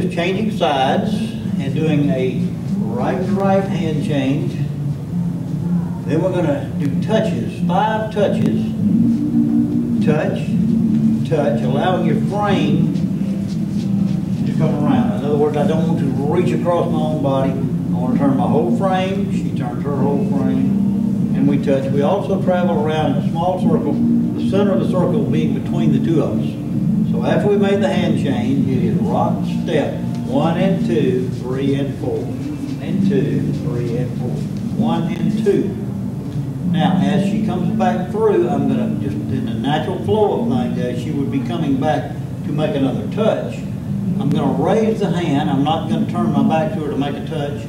Just changing sides and doing a right to right hand change. Then we're going to do touches, 5 touches. Touch, touch, allowing your frame to come around. In other words, I don't want to reach across my own body. I want to turn my whole frame. She turns her whole frame. And we touch. We also travel around in a small circle, the center of the circle being between the two of us. So after we made the hand change, it is rock, step, 1 and 2, 3 and 4, and 2, 3 and 4, 1 and 2. Now, as she comes back through, I'm going to just, in the natural flow of things, as she would be coming back to make another touch, I'm going to raise the hand. I'm not going to turn my back to her to make a touch.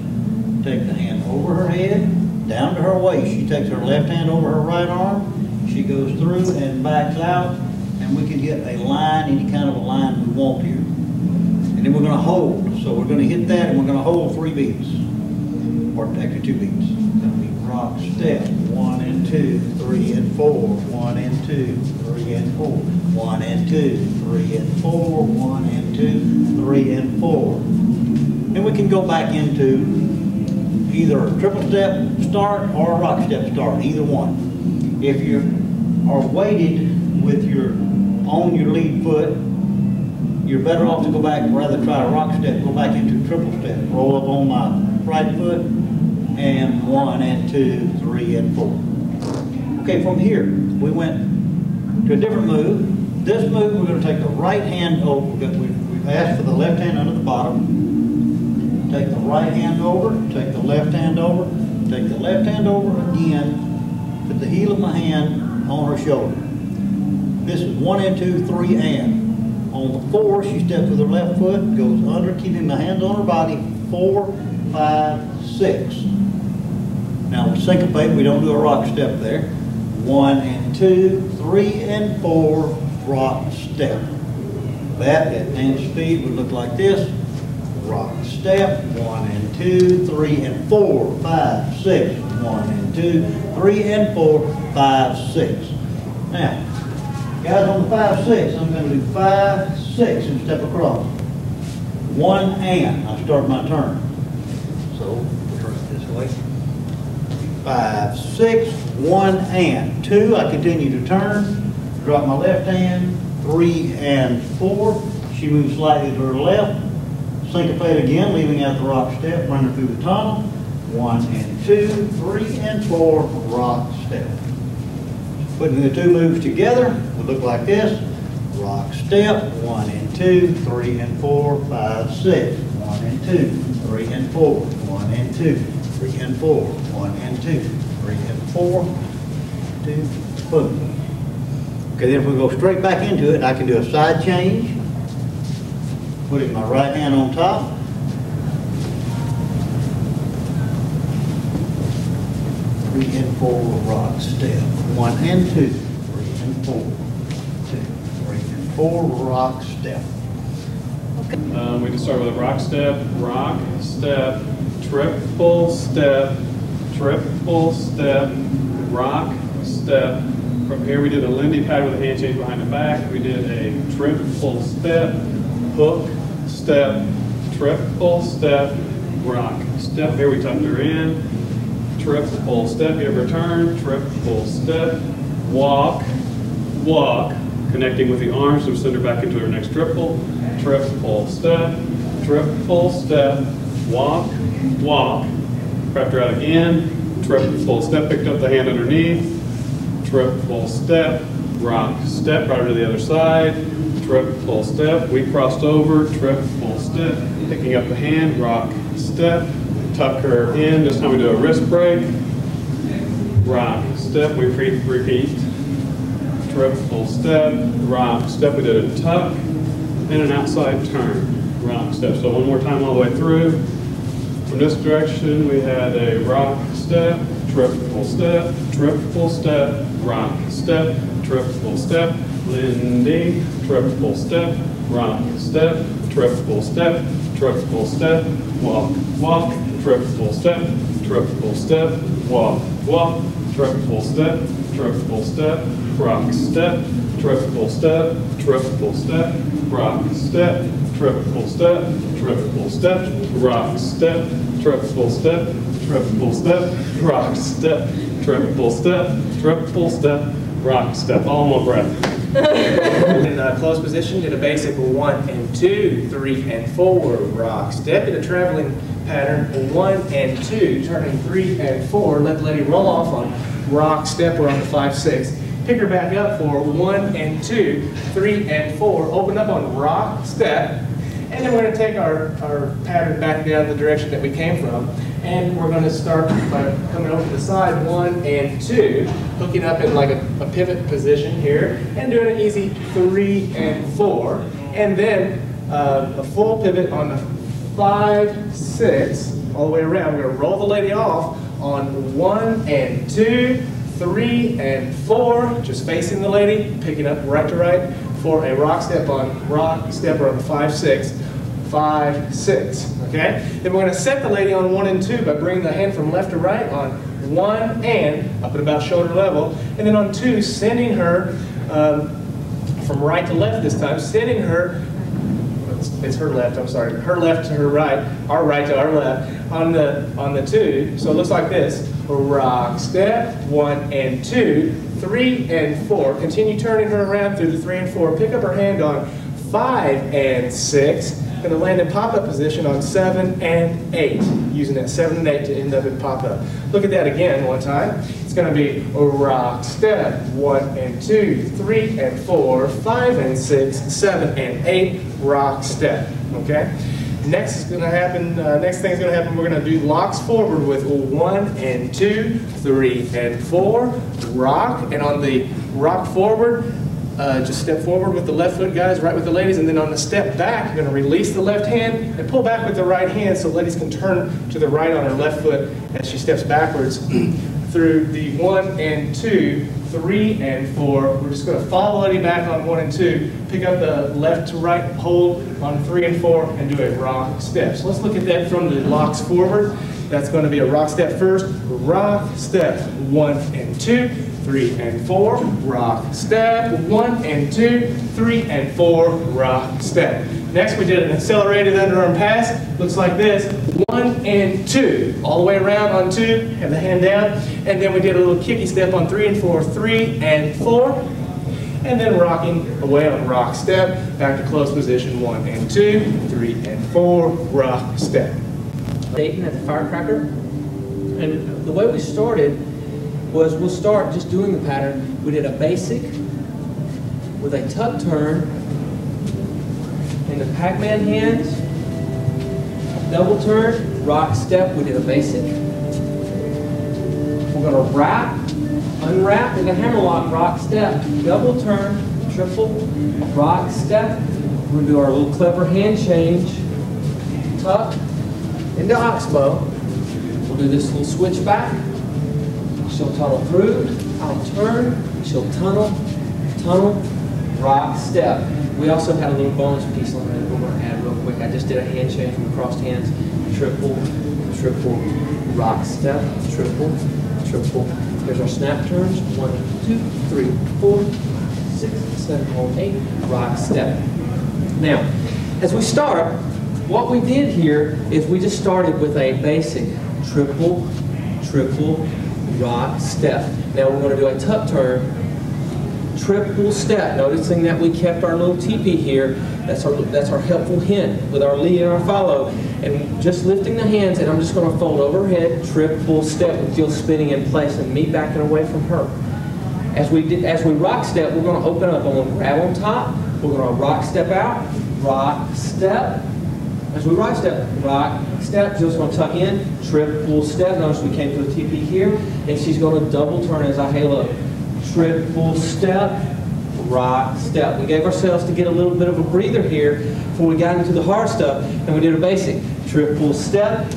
Take the hand over her head, down to her waist. She takes her left hand over her right arm. She goes through and backs out, and we can get a line, any kind of a line we want here. And then we're going to hold. So we're going to hit that, and we're going to hold 3 beats, or actually 2 beats. It's going to be rock, step, 1 and 2, 3 and 4, 1 and 2, 3 and 4, 1 and 2, 3 and 4, 1 and 2, 3 and 4. And we can go back into either a triple step start or a rock step start, either one. If you are weighted with on your lead foot, you're better off to go back, rather try a rock step, go back into triple step. Roll up on my right foot, and 1 and 2, 3 and 4. Okay, from here, we went to a different move. This move, we're going to take the right hand over. We've asked for the left hand under the bottom. Take the right hand over, take the left hand over, take the left hand over again, put the heel of my hand on her shoulder. This is 1 and 2, 3 and. On the 4, she steps with her left foot, goes under, keeping my hands on her body, 4, 5, 6. Now we syncopate, we don't do a rock step there. 1 and 2, 3 and 4, rock step. That at dance speed would look like this. Rock step, 1 and 2, 3 and 4, 5, 6. 1 and 2, 3 and 4, 5, 6. Now, guys, on the 5, 6, I'm going to do 5, 6 and step across. 1 and, I start my turn. So, we'll turn it this way. 5, 6, 1 and. 2, I continue to turn, drop my left hand, 3 and 4. She moves slightly to her left. Syncopate again, leaving out the rock step, run her through the tunnel. 1 and 2, 3 and 4, rock step. Putting the 2 moves together will look like this. Rock step, 1 and 2, 3 and 4, 5, 6. 1 and 2, 3 and 4, 1 and 2, 3 and 4, 1 and 2, 3 and 4, 2, boom. Okay, then if we go straight back into it, I can do a side change. Putting my right hand on top. Three and 4, rock step. 1 and 2, 3 and 4, 2, 3 and 4, rock step. Okay. We just start with a rock step, triple step, rock step. From here we did a Lindy pad with a hand change behind the back. We did a triple step, hook, step, triple step, rock step. Here we tucked her in, triple step, give her turn, triple step, walk, walk, connecting with the arms to send her back into her next triple step, walk, walk, wrapped her out again, triple step, picked up the hand underneath, triple step, rock step, brought her to the other side, triple step, we crossed over, triple step, picking up the hand, rock step, tuck her in, this time we do a wrist break, rock step, we repeat, triple step, rock step, we did a tuck, and an outside turn, rock step. So one more time all the way through. From this direction we had a rock step, triple step, rock step, triple step, Lindy, triple step, rock step, triple step, walk, walk, triple step, walk, walk, triple step, rock, step, triple full step, rock, step, triple full step, rock, step, triple full step, rock, step, triple full step, rock, step. All in one breath. In closed position, did a basic 1 and 2, 3 and 4, rock, step. Did a traveling pattern, 1 and 2, turning 3 and 4. Let the lady roll off on rock, step, or on the 5, 6. Pick her back up for 1 and 2, 3 and 4. Open up on rock, step. And then we're going to take our pattern back down the direction that we came from. And we're going to start by coming over to the side, 1 and 2, hooking up in like a pivot position here, and doing an easy 3 and 4. And then a full pivot on the 5, 6, all the way around. We're going to roll the lady off on 1 and 2, 3 and 4, just facing the lady, picking up right to right for a rock step on rock, step, or on the 5, 6. 5, 6, okay? Then we're going to set the lady on 1 and 2 by bringing the hand from left to right on 1 and up at about shoulder level, and then on 2, sending her from right to left this time, sending her, it's her left, I'm sorry, her left to her right, our right to our left, on the 2, so it looks like this, rock, step, 1 and 2, 3 and 4, continue turning her around through the 3 and 4, pick up her hand on 5 and 6, going to land in pop-up position on 7 and 8, using that 7 and 8 to end up in pop-up. Look at that again one time. It's going to be a rock, step, 1 and 2, 3 and 4, 5 and 6, 7 and 8, rock, step. Okay? Next is going to happen. Next thing is going to happen. We're going to do locks forward with 1 and 2, 3 and 4, rock, and on the rock forward, just step forward with the left foot, guys, right with the ladies, and then on the step back, you're going to release the left hand and pull back with the right hand so ladies can turn to the right on her left foot as she steps backwards through the 1 and 2, 3 and 4. We're just going to follow the lady back on 1 and 2, pick up the left to right hold on 3 and 4, and do a rock step. So let's look at that from the locks forward. That's going to be a rock step first, rock, step, 1 and 2, 3 and 4, rock, step, 1 and 2, 3 and 4, rock, step. Next we did an accelerated underarm pass, looks like this, 1 and 2, all the way around on 2, have the hand down, and then we did a little kicky step on 3 and 4, 3 and 4, and then rocking away on rock, step, back to closed position, 1 and 2, 3 and 4, rock, step. Dayton at the firecracker, and the way we started was we'll start just doing the pattern. We did a basic with a tuck turn in the Pac-Man hands, double turn, rock step. We did a basic. We're going to wrap, unwrap with a hammerlock, rock step, double turn, triple, rock step. We're going to do our little clever hand change, tuck into oxbow. We'll do this little switch back. She'll tunnel through, I'll turn, she'll tunnel, rock, step. We also had a little bonus piece on that we're going to add real quick. I just did a hand change from crossed hands, triple, triple, rock, step, triple, triple. Here's our snap turns, 1, 2, 3, 4, 6, 7, 8, rock, step. Now, as we start, what we did here is we just started with a basic triple, triple, rock, step. Now we're going to do a tuck turn, triple step. Noticing that we kept our little teepee here. That's our helpful hint with our lead and our follow. And just lifting the hands, and I'm just going to fold over her head, triple step with Jill spinning in place and me backing away from her. As we rock step, we're going to open up. I'm going to grab on top. We're going to rock step out, rock step. As we rock step, Jill's going to tuck in, triple step. Notice we came to a TP here, and she's going to double turn as I halo. Triple step, rock step. We gave ourselves to get a little bit of a breather here before we got into the hard stuff, and we did a basic. Triple step,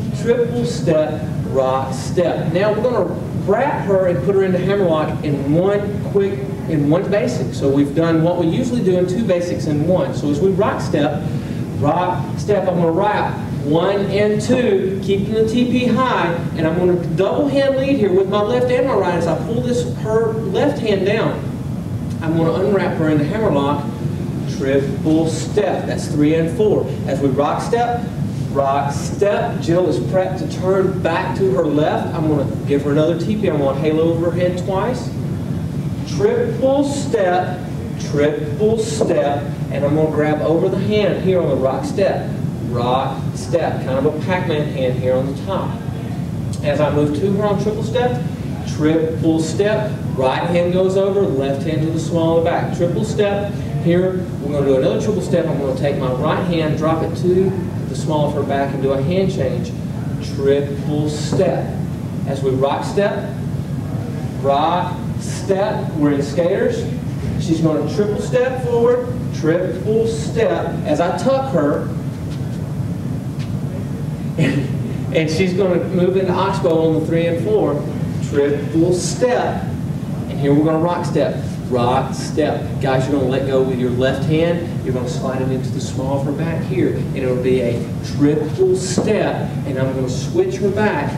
rock step. Now we're going to wrap her and put her into hammerlock in one basic. So we've done what we usually do in 2 basics in 1. So as we rock step, I'm going to wrap 1 and 2, keeping the TP high, and I'm going to double hand lead here with my left and my right as I pull her left hand down. I'm going to unwrap her in the hammerlock, triple step. That's 3 and 4. As we rock step, Jill is prepped to turn back to her left. I'm going to give her another TP. I'm going to halo over her head twice. Triple step, and I'm going to grab over the hand here on the rock step, kind of a Pac-Man hand here on the top. As I move to her on triple step, right hand goes over, left hand to the small of the back, triple step. Here, we're going to do another triple step. I'm going to take my right hand, drop it to the small of her back and do a hand change, triple step. As we rock step, we're in skaters. She's going to triple step forward, triple step. As I tuck her, and she's going to move into oxbow on the 3 and 4, triple step. And here we're going to rock step. Guys, you're going to let go with your left hand. You're going to slide it into the small of her back here. And it'll be a triple step. And I'm going to switch her back.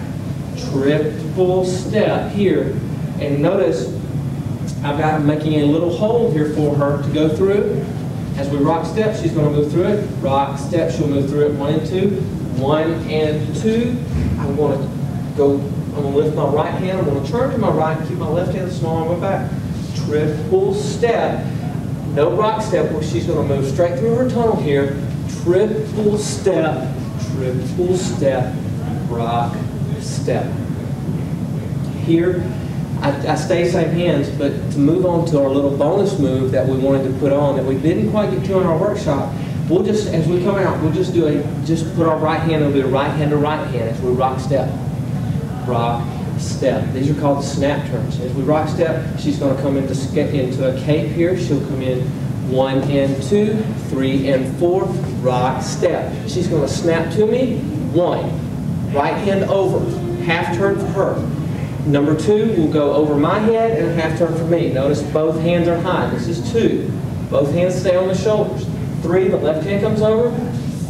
Triple step here. And notice, I'm making a little hole here for her to go through. As we rock step, she's going to move through it. Rock step, she'll move through it. 1 and 2. 1 and 2. I'm going to lift my right hand. I'm going to turn to my right and keep my left hand small on my back. Triple step. No rock step. Well, she's going to move straight through her tunnel here. Triple step, rock step. Here, I stay same hands, but to move on to our little bonus move that we wanted to put on that we didn't quite get to in our workshop, we'll just, as we come out, we'll just put our right hand, it'll be a right hand to right hand as we rock step. These are called the snap turns. As we rock step, she's going to come into a cape here. She'll come in 1 and 2, 3 and 4, rock step. She's going to snap to me, 1. Right hand over, half turn for her. Number 2 will go over my head and a half turn for me. Notice both hands are high. This is 2. Both hands stay on the shoulders. 3, the left hand comes over,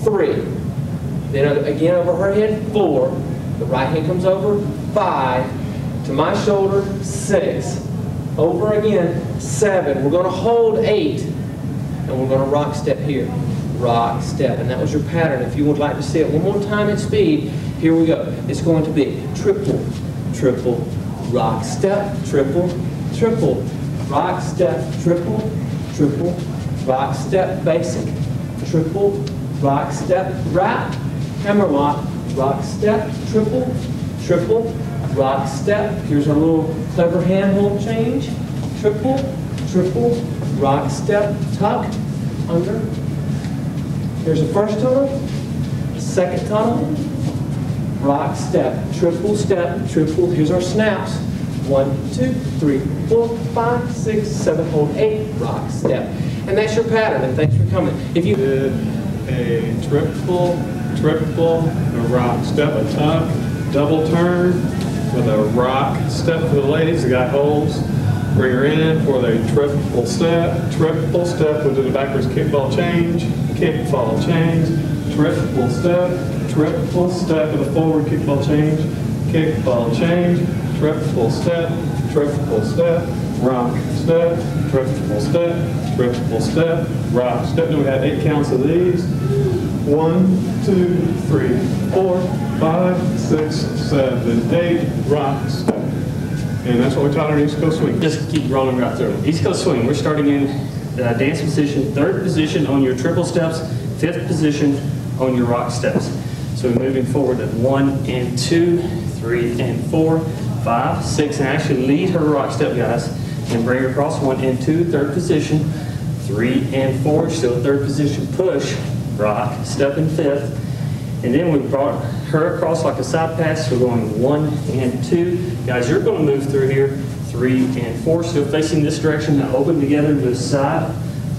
3. Then again over her head, 4. The right hand comes over, 5. To my shoulder, 6. Over again, 7. We're going to hold 8. And we're going to rock step here. Rock step. And that was your pattern. If you would like to see it one more time at speed, here we go. It's going to be triple, rock step, triple, rock step, triple, rock step, basic, triple, rock step, wrap, hammerlock, rock step, triple, rock step. Here's our little clever hand hold change. Triple, rock step, tuck, under. Here's the first tunnel, second tunnel, rock step, triple. Here's our snaps. 1, 2, 3, 4, 5, 6, 7, hold 8, rock step. And that's your pattern, and thanks for coming. If you did a triple, a rock step, a tuck, double turn with a rock step for the ladies. The guy holds, bring her in for the triple step, we'll do the backwards kickball change, kickball change, triple step with a forward kickball change, triple step, rock step, triple step, rock step. Then we had 8 counts of these. 1, 2, 3, 4, 5, 6, 7, 8, rock step. And that's what we taught our East Coast swing. Just keep rolling right through. East Coast swing, we're starting in dance position, 3rd position on your triple steps, 5th position on your rock steps. So we're moving forward at 1 and 2, 3 and 4, 5, 6, and actually lead her rock step, guys, and bring her across 1 and 2, 3rd position, 3 and 4, still 3rd position, push, rock, step in 5th, and then we brought her across like a side pass. We're going 1 and 2. Guys, you're going to move through here, 3 and 4, still facing this direction, now open together to the side,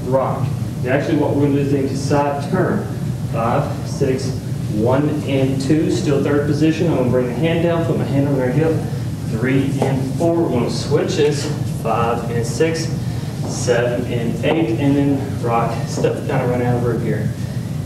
rock. And actually what we're going to do is side turn, 5, 6, 1 and 2, still 3rd position. I'm going to bring the hand down, put my hand on her hip, 3 and 4. We're going to switch this, 5 and 6, 7 and 8, and then rock, step kind of run out over here.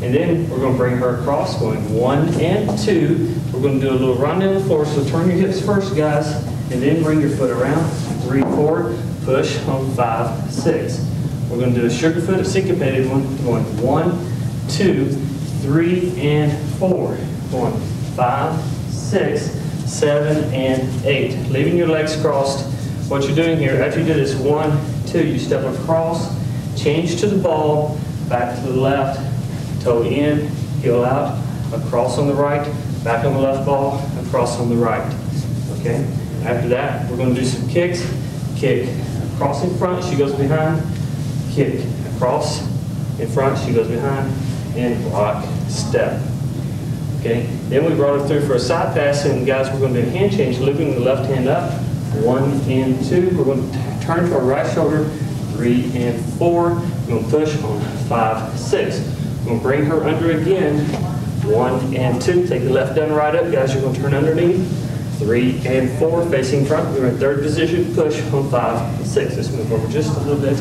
And then we're going to bring her across, going 1 and 2. We're going to do a little run down the floor, so turn your hips first, guys, and then bring your foot around, 3, 4, push on 5, 6. We're going to do a sugar foot, a syncopated one, going 1, 2, 3, and 4. Going 5, 6, 7, and 8. Leaving your legs crossed. What you're doing here, after you do this 1, 2, you step across, change to the ball, back to the left, toe in, heel out, across on the right, back on the left ball, across on the right. Okay? After that, we're going to do some kicks. Kick across in front, she goes behind. Kick across in front, she goes behind. And rock, step. Okay? Then we brought her through for a side pass, and guys, we're going to do a hand change, looping the left hand up. 1 and 2. We're going to turn to our right shoulder. 3 and 4. We're going to push on 5, 6. We're going to bring her under again. 1 and 2. Take the left down, right up, guys. You're going to turn underneath. 3 and 4, facing front. We're in third position, push on 5, 6. Let's move over just a little bit.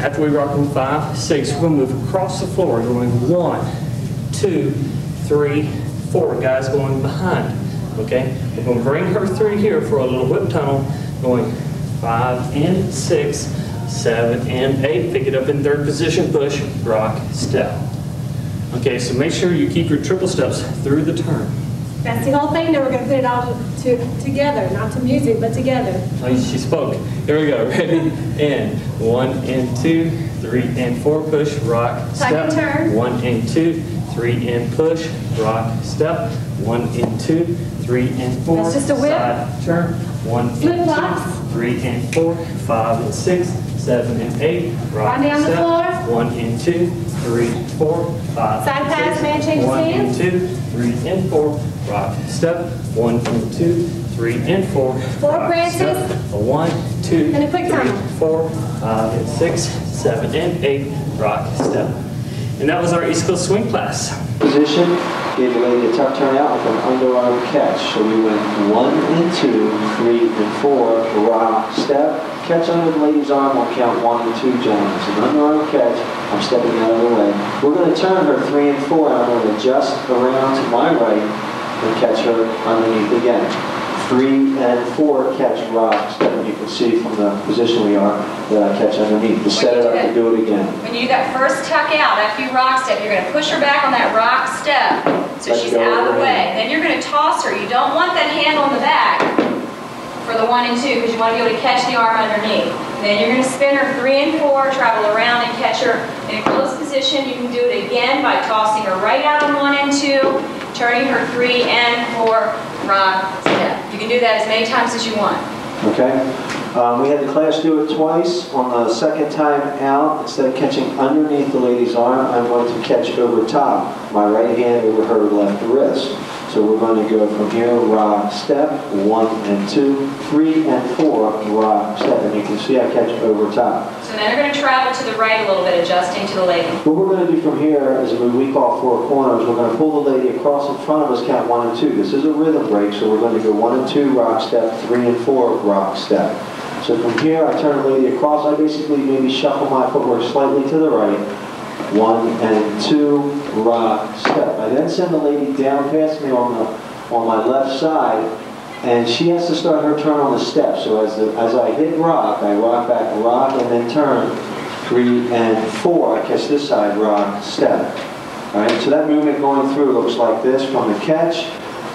After we rock on 5, 6, we're going to move across the floor. We're going 1, 2, 3, 4. Guys going behind. Okay? We're going to bring her through here for a little whip tunnel, going 5 and 6, 7 and 8. Pick it up in third position, push, rock, step. Okay, so make sure you keep your triple steps through the turn. That's the whole thing. Now we're going to put it all together, not to music, but together. Oh, she spoke. Here we go. Ready? And 1 and 2, 3 and 4, push, rock, step. Second turn. 1 and 2, 3 and push, rock, step. 1 and 2, 3 and 4. That's just a whip. Side turn. 1 and 2, Flip flops. 3 and 4, 5 and 6, 7 and 8, rock, Right down the step. floor. 1 and 2, 3, 4, 5, Side pass, man, change his 1 and hands. 2, 3 and 4, rock, step. 1 and 2, 3 and 4. Four rock, branches. step. 1, 2, And a quick 3, time. 4, 5 and 6, 7 and 8, rock, step. And that was our East Coast swing class. Position, gave the lady a tuck turn out with an underarm catch. So we went 1 and 2, 3 and 4, rock, step. Catch under the lady's arm on count 1 and 2, gentlemen. It's an underarm catch. I'm stepping out of the way. We're going to turn her 3 and 4, and I'm going to adjust around to my right and catch her underneath again. 3 and 4, catch, rock, step. You can see from the position we are that I catch underneath. To set it up to do it again. When you do that first tuck out, after you rock step, you're going to push her back on that rock step so she's out of the way. Then you're going to toss her. You don't want that hand on the back for the 1 and 2 because you want to be able to catch the arm underneath. Then you're going to spin her 3 and 4, travel around and catch her in a close position. You can do it again by tossing her right out on 1 and 2, turning her 3 and 4, rock, step. You can do that as many times as you want. Okay. We had the class do it twice. On the second time out, instead of catching underneath the lady's arm, I'm going to catch over top, my right hand over her left wrist. So we're going to go from here, rock, step, 1 and 2, 3 and 4, rock, step. And you can see I catch over top. So then you're going to travel to the right a little bit, adjusting to the lady. What we're going to do from here is we call 4 corners. We're going to pull the lady across in front of us, count 1 and 2. This is a rhythm break, so we're going to go 1 and 2, rock, step, 3 and 4, rock, step. So from here, I turn the lady across. I basically maybe shuffle my footwork slightly to the right. 1 and 2, rock, step. I then send the lady down past me on my left side, and she has to start her turn on the step. So as I hit rock, I rock back, rock, and then turn 3 and 4. I catch this side, rock, step. All right. So that movement going through looks like this from the catch.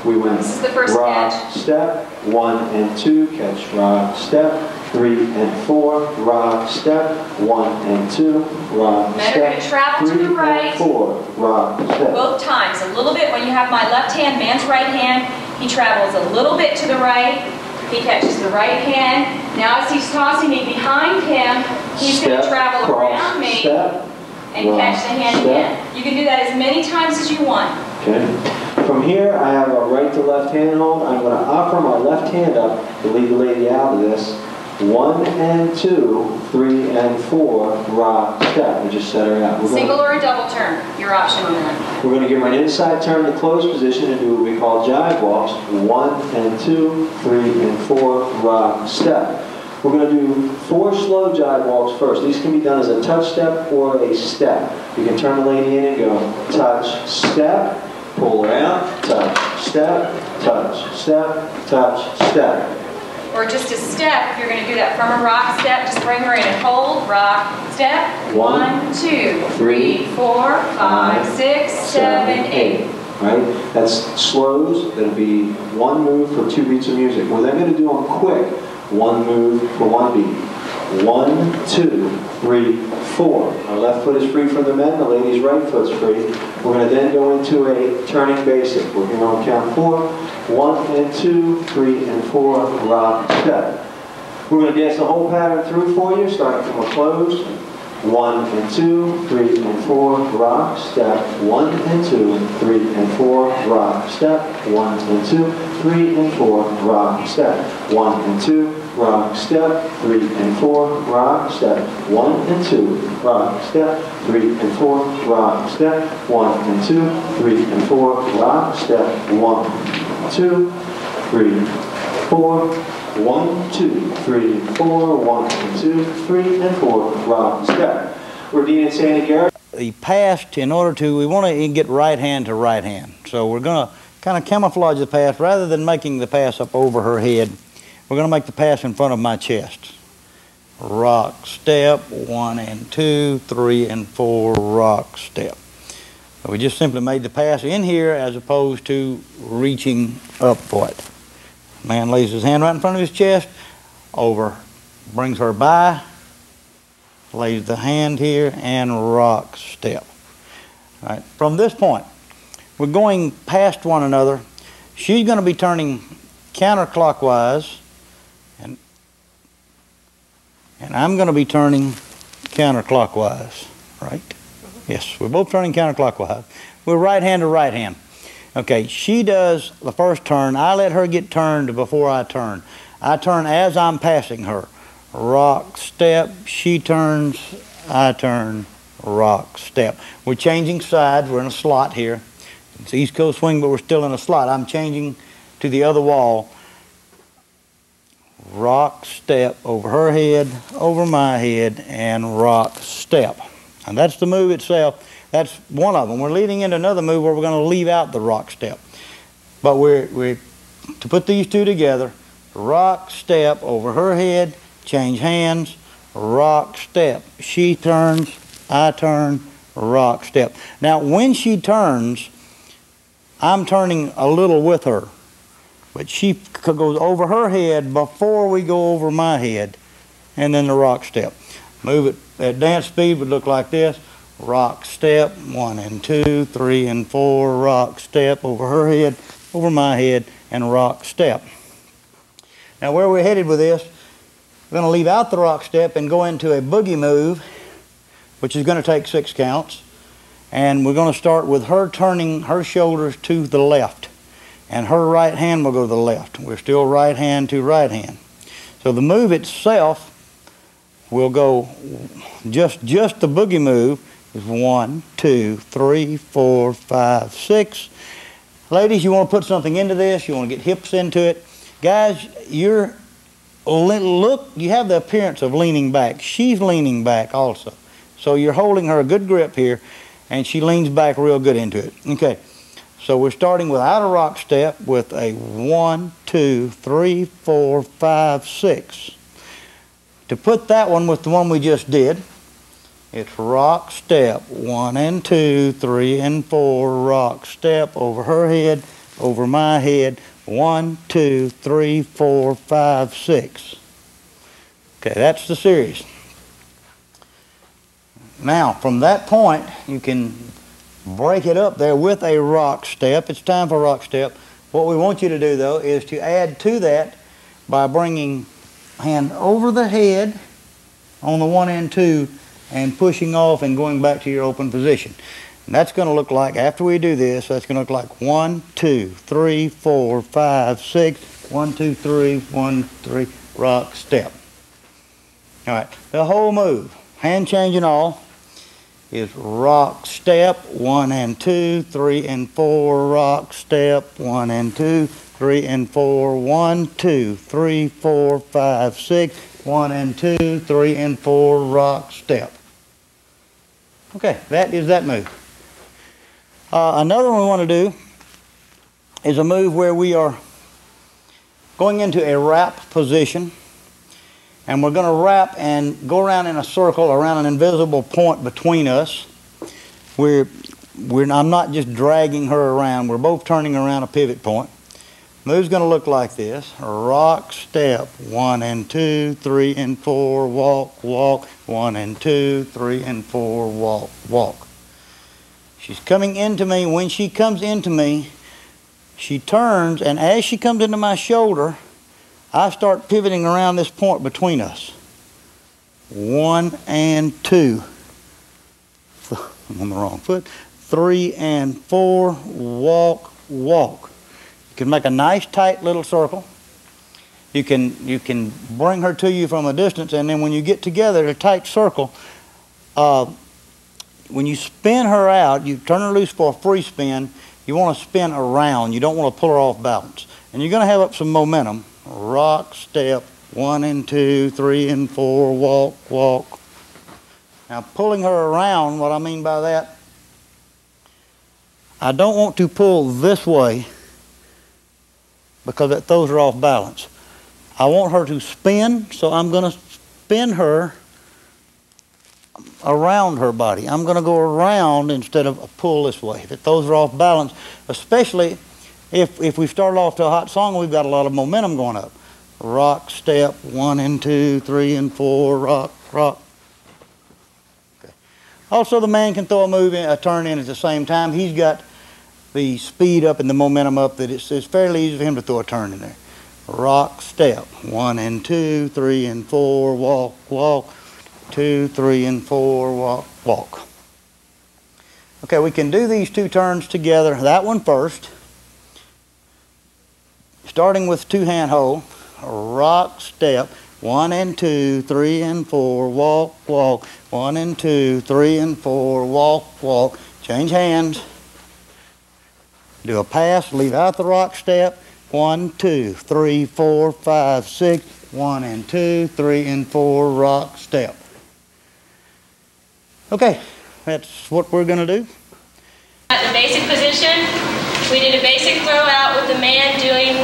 We went This is the first rock, catch. step, 1 and 2, catch, rock, step, 3 and 4, rock, step, 1 and 2, rock, Then step, you're going to travel to 3 the right. and 4, rock, step. Both times, a little bit when you have my left hand, man's right hand, he travels a little bit to the right, he catches the right hand. Now as he's tossing me behind him, he's going to Step, travel cross, around me step, and rock, catch the hand step. again. You can do that as many times as you want. Okay. From here, I have a right to left hand hold. I'm going to offer my left hand up to lead the lady out of this. 1 and 2, 3 and 4, rock, step. We just set her out. Single or a double turn, your option on that. We're going to give her an inside turn to close position and do what we call jive walks. 1 and 2, 3 and 4, rock, step. We're going to do 4 slow jive walks first. These can be done as a touch step or a step. You can turn the lady in and go touch, step, pull her out, touch, step, touch, step, touch, step. or just a step, if you're going to do that from a rock step, just bring her in and hold, rock, step. 1, 2, 3, 4, 5, 6, 7, 8. Right? That's slows. That'll be one move for 2 beats of music. We're then going to do them quick. One move for 1 beat. 1, 2, 3, 4. Our left foot is free from the men. The lady's right foot's free. We're going to then go into a turning basic. We're going to count 4. 1 and 2, 3 and 4. Rock, step. We're going to dance the whole pattern through for you, starting from a close. 1 and 2, 3 and 4, rock, step, 1 and 2, 3 and 4, rock, step, 1 and 2, 3 and 4, rock, step, 1 and 2, rock, step, 3 and 4, rock, step, 1 and 2, rock, step, 3 and 4, rock, step, 1 and 2, 3 and 4, rock, step, 1, 2, 3, 4, 1, 2, 3, 4, 1, 2, 3, and 4, rock, step. We're Dean and Sandy Garrett. The past, we want to get right hand to right hand. So we're going to kind of camouflage the pass. Rather than making the pass up over her head, we're going to make the pass in front of my chest. Rock, step, 1 and 2, 3 and 4, rock, step. So we just simply made the pass in here as opposed to reaching up for it. Man lays his hand right in front of his chest, over, brings her by, lays the hand here, and rock, step. All right. From this point, we're going past one another. She's going to be turning counterclockwise, and I'm going to be turning counterclockwise, right? Yes, we're both turning counterclockwise. We're right hand to right hand. Okay, she does the first turn. I let her get turned before I turn. I turn as I'm passing her. Rock, step, she turns, I turn, rock, step. We're changing sides. We're in a slot here. It's East Coast swing, but we're still in a slot. I'm changing to the other wall. Rock, step, over her head, over my head, and rock, step. And that's the move itself. That's one of them. We're leading into another move where we're going to leave out the rock step. But we're to put these two together, rock, step, over her head, change hands, rock, step. She turns, I turn, rock, step. Now, when she turns, I'm turning a little with her. But she goes over her head before we go over my head, and then the rock step. Move it at dance speed would look like this. Rock, step, 1 and 2, 3 and 4, rock, step, over her head, over my head, and rock, step. Now where we're headed with this, we're going to leave out the rock step and go into a boogie move, which is going to take 6 counts. And we're going to start with her turning her shoulders to the left. And her right hand will go to the left. We're still right hand to right hand. So the move itself will go, just the boogie move, is 1, 2, 3, 4, 5, 6. Ladies, you want to put something into this. You want to get hips into it. Guys, you have the appearance of leaning back. She's leaning back also. So you're holding her a good grip here, and she leans back real good into it. Okay, so we're starting without a rock step with a 1, 2, 3, 4, 5, 6. To put that one with the one we just did, it's rock, step, 1 and 2, 3 and 4, rock, step, over her head, over my head, 1, 2, 3, 4, 5, 6. Okay, that's the series. Now, from that point, you can break it up there with a rock step. It's time for rock step. What we want you to do, though, is to add to that by bringing hand over the head on the 1 and 2 and pushing off and going back to your open position. And that's going to look like, after we do this, that's going to look like 1, 2, 3, 4, 5, 6, 1, 2, 3, 1, 3, rock, step. All right, the whole move, hand change and all, is rock, step, 1 and 2, 3 and 4, rock, step, 1 and 2, 3 and 4, 1, 2, 3, 4, 5, 6, 1 and 2, 3 and 4, rock, step. Okay, that is that move. Another one we want to do is a move where we are going into a wrap position. And we're going to wrap and go around in a circle around an invisible point between us. I'm not just dragging her around. We're both turning around a pivot point. Move's going to look like this. Rock, step, 1 and 2, 3 and 4, walk, walk, 1 and 2, 3 and 4, walk, walk. She's coming into me. When she comes into me, she turns, and as she comes into my shoulder, I start pivoting around this point between us. 1 and 2. I'm on the wrong foot. 3 and 4, walk, walk. You can make a nice tight little circle. You can bring her to you from a distance, and then when you get together in a tight circle, when you spin her out, you turn her loose for a free spin, you want to spin around. You don't want to pull her off balance. And you're going to have up some momentum. Rock, step, 1 and 2, 3 and 4, walk, walk. Now pulling her around, what I mean by that, I don't want to pull this way because it throws her off balance. I want her to spin, so I'm going to spin her around her body. I'm going to go around instead of a pull this way. If it throws her off balance, especially if we start off to a hot song, we've got a lot of momentum going up. Rock, step, 1 and 2, 3 and 4, rock, rock. Okay. Also, the man can throw a turn in at the same time. He's got the speed up and the momentum up that it's fairly easy for him to throw a turn in there. Rock, step, 1 and 2, 3 and 4, walk, walk, 2, 3 and 4, walk, walk. Okay, we can do these 2 turns together. That one first. Starting with 2-hand hold, rock, step, 1 and 2, 3 and 4, walk, walk, 1 and 2, 3 and 4, walk, walk. Change hands. Do a pass, leave out the rock step, 1, 2, 3, 4, 5, 6, 1 and 2, 3 and 4, rock, step. Okay, that's what we're going to do. At the basic position, we did a basic throw out with the man doing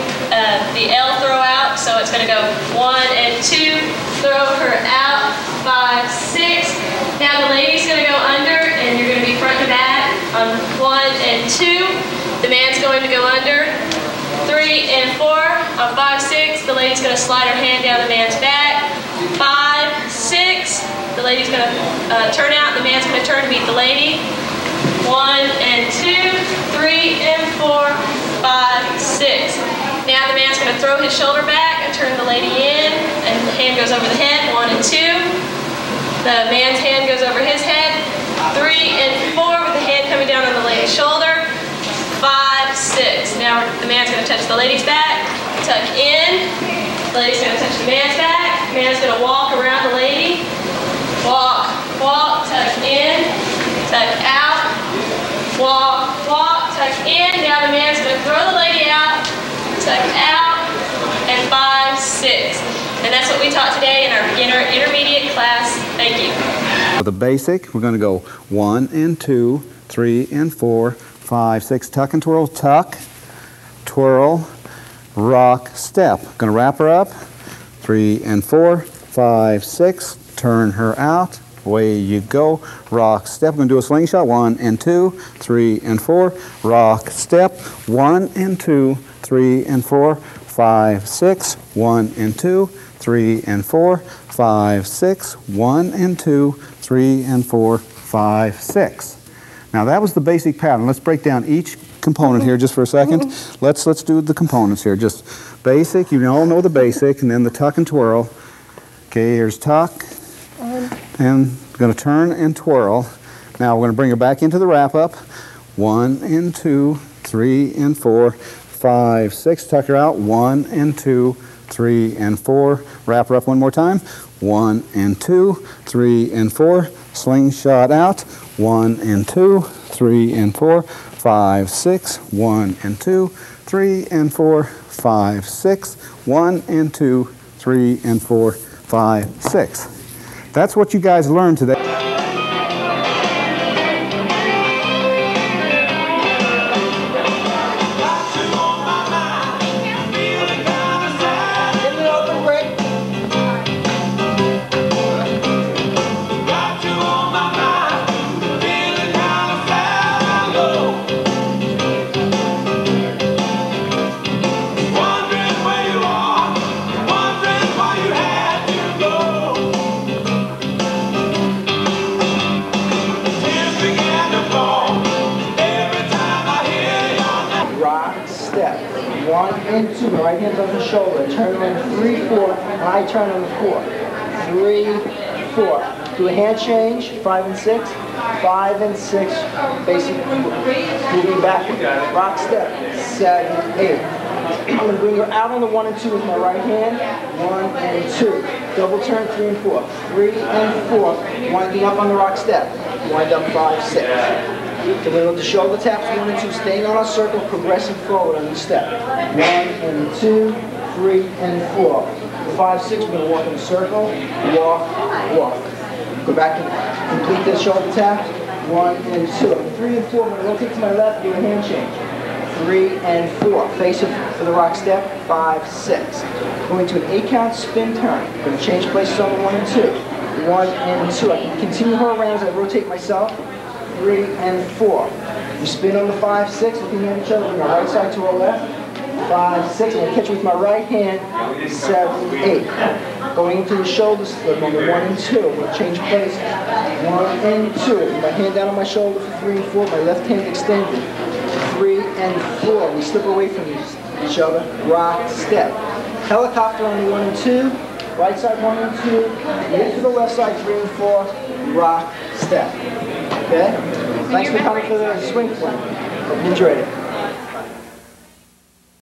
the L throw out. So it's going to go 1 and 2, throw her out, 5, 6. Now the lady's going to go under, and you're going to be front to back on 1 and 2. The man's going to go under, 3 and 4. On 5, 6, the lady's going to slide her hand down the man's back. 5, 6. The lady's going to turn out. The man's going to turn to meet the lady. 1 and 2, 3 and 4, 5, 6. Now the man's going to throw his shoulder back and turn the lady in, and the hand goes over the head. 1 and 2. The man's hand goes over his head. 3 and 4 with the hand coming down on the lady's shoulder. 5, 6. Now the man's going to touch the lady's back, tuck in. The lady's going to touch the man's back. The man's going to walk around the lady. Walk, walk, tuck in, tuck out. Walk, walk, tuck in. Now the man's going to throw the lady out, tuck out, and 5, 6. And that's what we taught today in our beginner intermediate class. Thank you. For the basic, we're going to go 1 and 2, 3 and 4, 5, 6. Tuck and twirl, tuck, twirl, rock, step. Going to wrap her up. 3 and 4, 5, 6. Turn her out. Away you go. Rock, step. We're going to do a slingshot. 1 and 2, 3 and 4. Rock, step. 1 and 2, 3 and 4, 5, 6. 1 and 2, 3 and 4, 5, 6. 1 and 2, 3 and 4, 5, 6. Now that was the basic pattern. Let's break down each component here just for a second. Let's do the components here. Just basic. You all know the basic, and then the tuck and twirl. Okay, here's tuck. And going to turn and twirl. Now we're going to bring her back into the wrap up. 1 and 2, 3 and 4, 5, 6. Tuck her out. 1 and 2, 3 and 4. Wrap her up one more time. 1 and 2, 3 and 4. Slingshot out. 1 and 2, 3 and 4, 5, 6. 1 and 2, 3 and 4, 5, 6. 1 and 2, 3 and 4, 5, 6. That's what you guys learned today. and 2. My right hand's on the shoulder. I turn on 3, 4, and I turn on the 4. 3, 4. Do a hand change, 5 and 6. 5 and 6. Basic moving backward. Rock step. 7, 8. I'm going to bring her out on the 1 and 2 with my right hand. 1 and 2. Double turn, 3 and 4. 3 and 4. Winding up on the rock step. Wind up 5, 6. Then we're going to shoulder taps 1 and 2, staying on our circle, progressing forward on each step. 1 and 2, 3 and 4. 5, 6, we're going to walk in a circle, walk, walk. Go back and complete the shoulder taps. 1 and 2. 3 and 4, I'm going to rotate to my left, do a hand change. 3 and 4. Face it for the rock step. 5, 6. Going to an 8-count spin turn. I'm going to change places on the 1 and 2. 1 and 2. I can continue her around as I rotate myself. 3 and 4. You spin on the 5, 6, looking at each other, from our right side to our left. 5, 6. I'm going to catch with my right hand. 7, 8. Going into the shoulder slip on the 1 and 2. I'm going to change place. 1 and 2. With my hand down on my shoulder for 3 and 4. My left hand extended. 3 and 4. We slip away from each other. Rock, step. Helicopter on the 1 and 2. Right side 1 and 2. Get to the left side 3 and 4. Rock, step. Okay? Thanks for coming for the swing plan. Hope you enjoyed it.